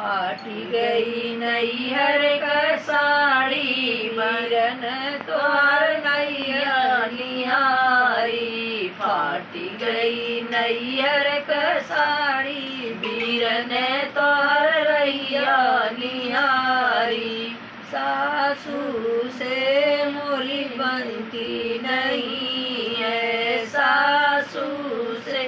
फाटी गई नैहर का साड़ी बरन तोर नैया निहारी। फाटी गई नैहर का साड़ी बीरन तोर रैया निहारी। सासू से मोरी बनती नहीं है, सासू से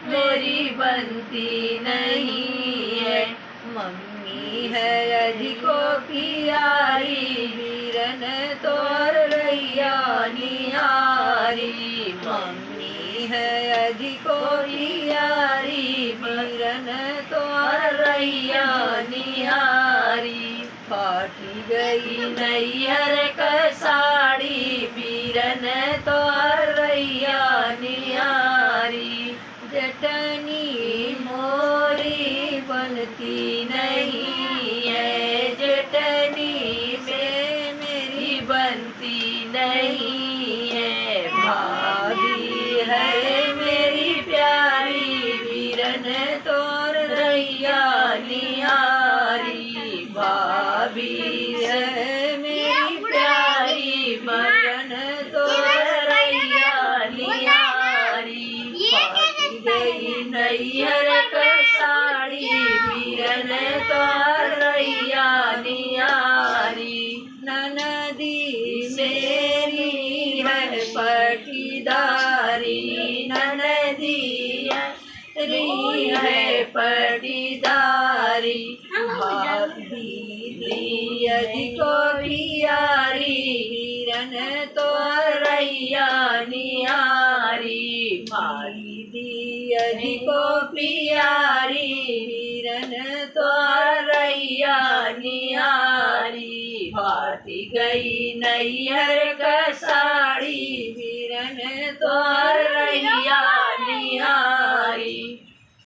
मेरी बनती नहीं है। मम्मी है अधिको प्यारी बीरन तोर रैया निहारी। मम्मी है अधिको प्यारी बीरन तोर रैया निहारी। फाटी गई नैहर का साड़ी बीरन तोर रैया निहारी। जटनी मोरी बनती नहीं है, जटनी से मेरी बनती नहीं है। भाभी है मेरी प्यारी बीरन तोर रैया निहारी। भाभी है मेरी प्यारी बीरन तोर रैया निहारी। फाटी गई नैहर का साड़ी बीरन तोर रैया निहारी। ननदी मेरी है पटीदारी, ननदी मेरी है पटीदारी। भाभी अधिको प्यारी बीरन तोर रैया निहारी। मारी दी अधिको प्यारी बीरन तोर रैया निहारी। फाटी गई नैहर का साड़ी बीरन तोर रैया निहारी।